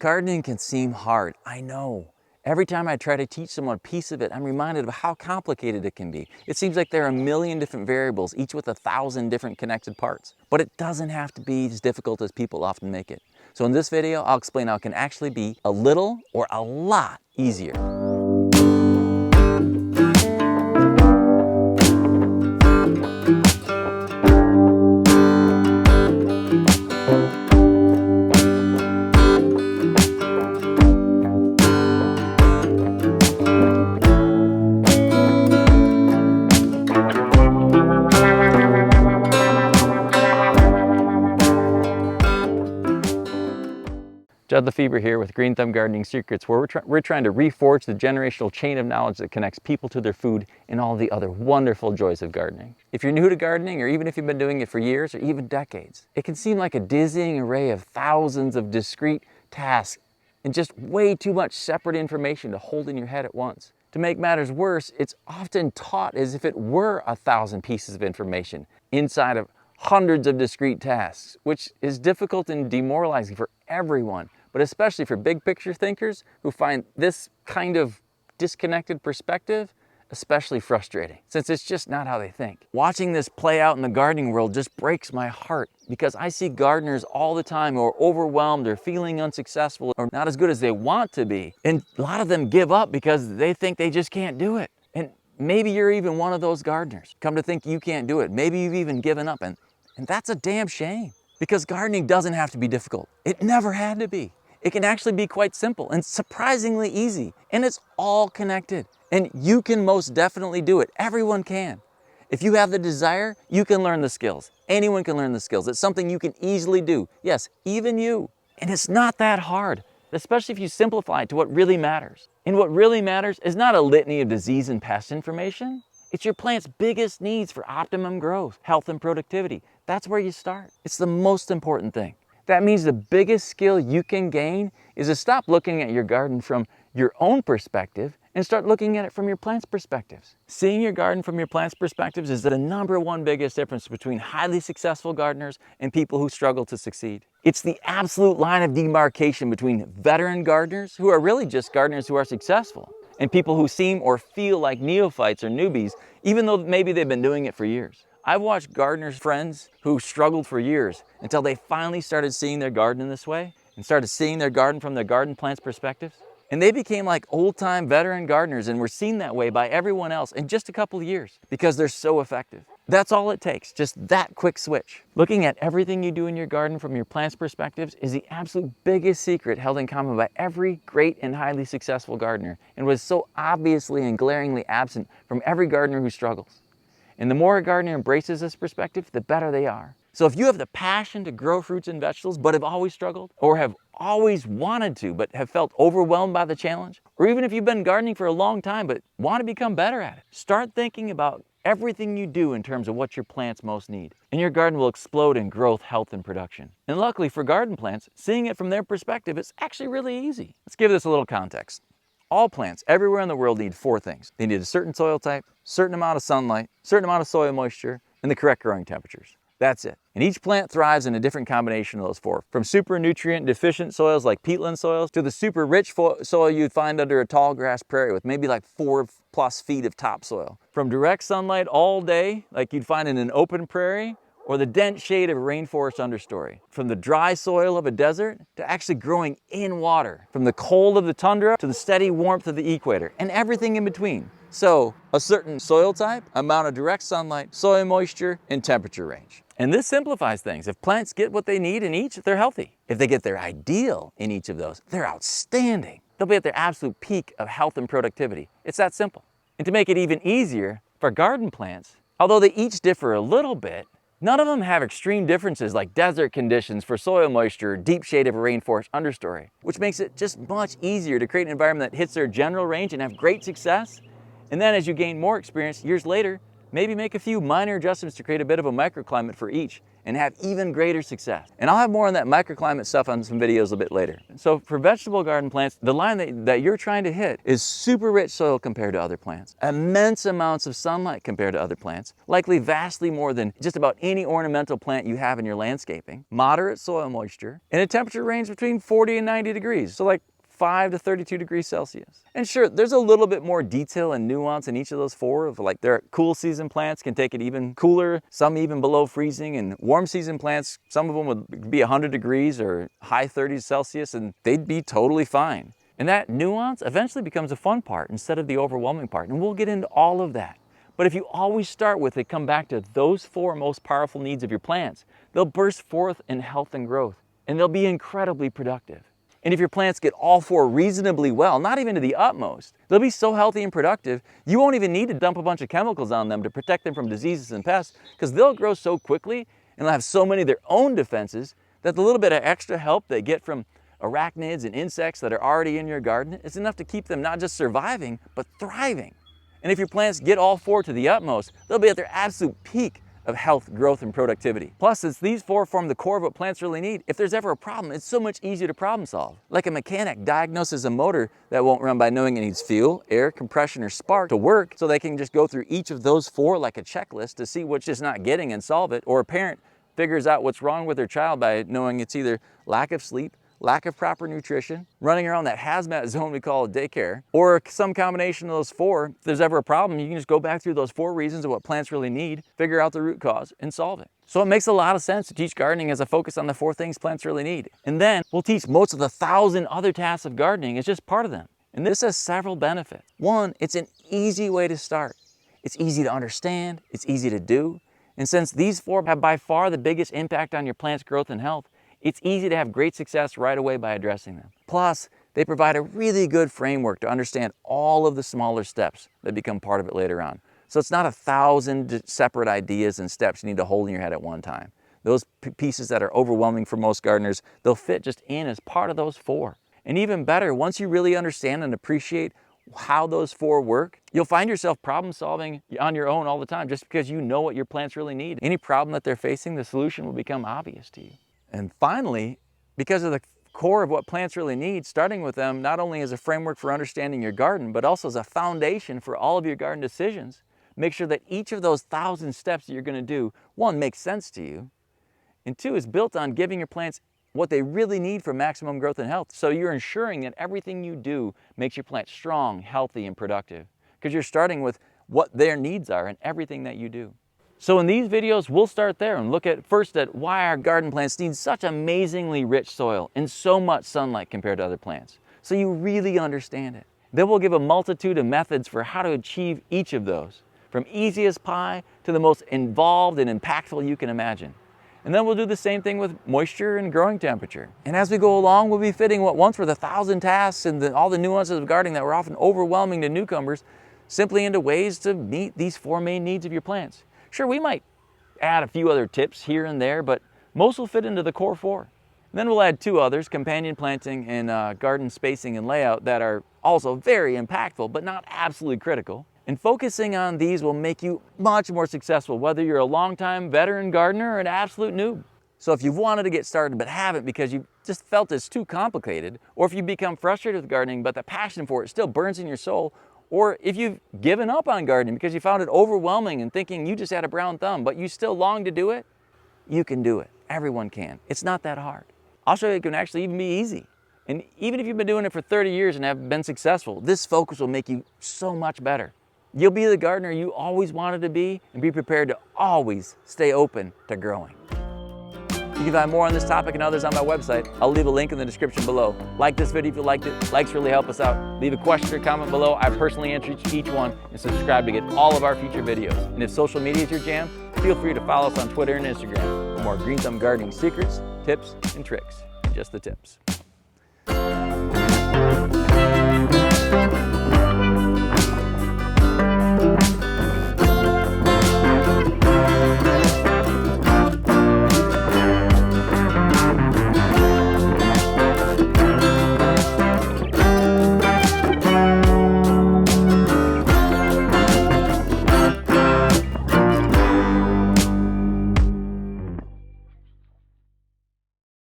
Gardening can seem hard, I know. Every time I try to teach someone a piece of it, I'm reminded of how complicated it can be. It seems like there are a million different variables, each with 1,000 different connected parts. But it doesn't have to be as difficult as people often make it. So in this video, I'll explain how it can actually be a little or a lot easier. Judd Lefebvre here with Green Thumb Gardening Secrets, where we're trying to reforge the generational chain of knowledge that connects people to their food and all the other wonderful joys of gardening. If you're new to gardening, or even if you've been doing it for years or even decades, it can seem like a dizzying array of thousands of discrete tasks and just way too much separate information to hold in your head at once. To make matters worse, it's often taught as if it were 1,000 pieces of information inside of hundreds of discrete tasks, which is difficult and demoralizing for everyone, but especially for big picture thinkers who find this kind of disconnected perspective especially frustrating, since it's just not how they think. Watching this play out in the gardening world just breaks my heart, because I see gardeners all the time who are overwhelmed or feeling unsuccessful or not as good as they want to be. And a lot of them give up because they think they just can't do it. And maybe you're even one of those gardeners. Come to think you can't do it. Maybe you've even given up, and that's a damn shame, because gardening doesn't have to be difficult. It never had to be. It can actually be quite simple and surprisingly easy, and it's all connected. And you can most definitely do it. Everyone can. If you have the desire, you can learn the skills. Anyone can learn the skills. It's something you can easily do. Yes, even you. And it's not that hard, especially if you simplify it to what really matters. And what really matters is not a litany of disease and pest information. It's your plant's biggest needs for optimum growth, health, and productivity. That's where you start. It's the most important thing. That means the biggest skill you can gain is to stop looking at your garden from your own perspective and start looking at it from your plant's perspectives. Seeing your garden from your plant's perspectives is the #1 biggest difference between highly successful gardeners and people who struggle to succeed. It's the absolute line of demarcation between veteran gardeners, who are really just gardeners who are successful, and people who seem or feel like neophytes or newbies, even though maybe they've been doing it for years. I've watched gardeners' friends who struggled for years until they finally started seeing their garden in this way and started seeing their garden from their garden plant's perspectives. And they became like old-time veteran gardeners and were seen that way by everyone else in just a couple of years because they're so effective. That's all it takes, just that quick switch. Looking at everything you do in your garden from your plant's perspectives is the absolute biggest secret held in common by every great and highly successful gardener, and was so obviously and glaringly absent from every gardener who struggles. And the more a gardener embraces this perspective, the better they are. So if you have the passion to grow fruits and vegetables but have always struggled, or have always wanted to but have felt overwhelmed by the challenge, or even if you've been gardening for a long time but want to become better at it, start thinking about everything you do in terms of what your plants most need. And your garden will explode in growth, health, and production. And luckily for garden plants, seeing it from their perspective is actually really easy. Let's give this a little context. All plants everywhere in the world need 4 things. They need a certain soil type, certain amount of sunlight, certain amount of soil moisture, and the correct growing temperatures. That's it. And each plant thrives in a different combination of those 4. From super nutrient deficient soils like peatland soils to the super rich soil you'd find under a tall grass prairie with maybe like 4+ feet of topsoil. From direct sunlight all day, like you'd find in an open prairie, or the dense shade of a rainforest understory. From the dry soil of a desert to actually growing in water. From the cold of the tundra to the steady warmth of the equator, and everything in between. So, a certain soil type, amount of direct sunlight, soil moisture, and temperature range. And this simplifies things. If plants get what they need in each, they're healthy. If they get their ideal in each of those, they're outstanding. They'll be at their absolute peak of health and productivity. It's that simple. And to make it even easier, for garden plants, although they each differ a little bit, none of them have extreme differences like desert conditions for soil moisture or deep shade of a rainforest understory, which makes it just much easier to create an environment that hits their general range and have great success. And then as you gain more experience years later, maybe make a few minor adjustments to create a bit of a microclimate for each, and have even greater success. And I'll have more on that microclimate stuff on some videos a bit later. So for vegetable garden plants, the line that you're trying to hit is super rich soil compared to other plants, immense amounts of sunlight compared to other plants, likely vastly more than just about any ornamental plant you have in your landscaping, moderate soil moisture, and a temperature range between 40 and 90 degrees, so like 5 to 32 degrees Celsius. And sure, there's a little bit more detail and nuance in each of those four. Of like their cool season plants can take it even cooler, some even below freezing, and warm season plants, some of them would be 100 degrees or high 30s Celsius, and they'd be totally fine. And that nuance eventually becomes the fun part instead of the overwhelming part, and we'll get into all of that. But if you always start with it, come back to those four most powerful needs of your plants, they'll burst forth in health and growth, and they'll be incredibly productive. And if your plants get all four reasonably well, not even to the utmost, they'll be so healthy and productive, you won't even need to dump a bunch of chemicals on them to protect them from diseases and pests, because they'll grow so quickly and they'll have so many of their own defenses that the little bit of extra help they get from arachnids and insects that are already in your garden is enough to keep them not just surviving, but thriving. And if your plants get all four to the utmost, they'll be at their absolute peak of health, growth, and productivity. Plus, since these four form the core of what plants really need, if there's ever a problem, it's so much easier to problem solve. Like a mechanic diagnoses a motor that won't run by knowing it needs fuel, air, compression, or spark to work, so they can just go through each of those four like a checklist to see what's just not getting and solve it. Or a parent figures out what's wrong with their child by knowing it's either lack of sleep, lack of proper nutrition, running around that hazmat zone we call a daycare, or some combination of those four. If there's ever a problem, you can just go back through those four reasons of what plants really need, figure out the root cause, and solve it. So it makes a lot of sense to teach gardening as a focus on the four things plants really need. And then we'll teach most of the 1,000 other tasks of gardening as just part of them. And this has several benefits. One, it's an easy way to start. It's easy to understand, it's easy to do. And since these four have by far the biggest impact on your plant's growth and health, it's easy to have great success right away by addressing them. Plus, they provide a really good framework to understand all of the smaller steps that become part of it later on. So it's not 1,000 separate ideas and steps you need to hold in your head at one time. Those pieces that are overwhelming for most gardeners, they'll fit just in as part of those four. And even better, once you really understand and appreciate how those four work, you'll find yourself problem solving on your own all the time just because you know what your plants really need. Any problem that they're facing, the solution will become obvious to you. And finally, because of the core of what plants really need, starting with them not only as a framework for understanding your garden, but also as a foundation for all of your garden decisions, make sure that each of those 1,000 steps that you're going to do, one, makes sense to you, and two, is built on giving your plants what they really need for maximum growth and health. So you're ensuring that everything you do makes your plant strong, healthy, and productive, because you're starting with what their needs are in everything that you do. So in these videos, we'll start there and look at first at why our garden plants need such amazingly rich soil and so much sunlight compared to other plants, so you really understand it. Then we'll give a multitude of methods for how to achieve each of those, from easy as pie to the most involved and impactful you can imagine. And then we'll do the same thing with moisture and growing temperature. And as we go along, we'll be fitting what once were the 1,000 tasks and all the nuances of gardening that were often overwhelming to newcomers simply into ways to meet these four main needs of your plants. Sure, we might add a few other tips here and there, but most will fit into the core four. And then we'll add two others, companion planting and garden spacing and layout, that are also very impactful, but not absolutely critical. And focusing on these will make you much more successful, whether you're a longtime veteran gardener or an absolute noob. So if you've wanted to get started but haven't because you just felt it's too complicated, or if you become frustrated with gardening but the passion for it still burns in your soul, or if you've given up on gardening because you found it overwhelming and thinking you just had a brown thumb, but you still long to do it, you can do it. Everyone can. It's not that hard. I'll show you it can actually even be easy. And even if you've been doing it for 30 years and have been successful, this focus will make you so much better. You'll be the gardener you always wanted to be, and be prepared to always stay open to growing. You can find more on this topic and others on my website. I'll leave a link in the description below. Like this video if you liked it. Likes really help us out. Leave a question or comment below. I personally answer each one, and subscribe to get all of our future videos. And if social media is your jam, feel free to follow us on Twitter and Instagram for more Green Thumb gardening secrets, tips, and tricks. Just the tips.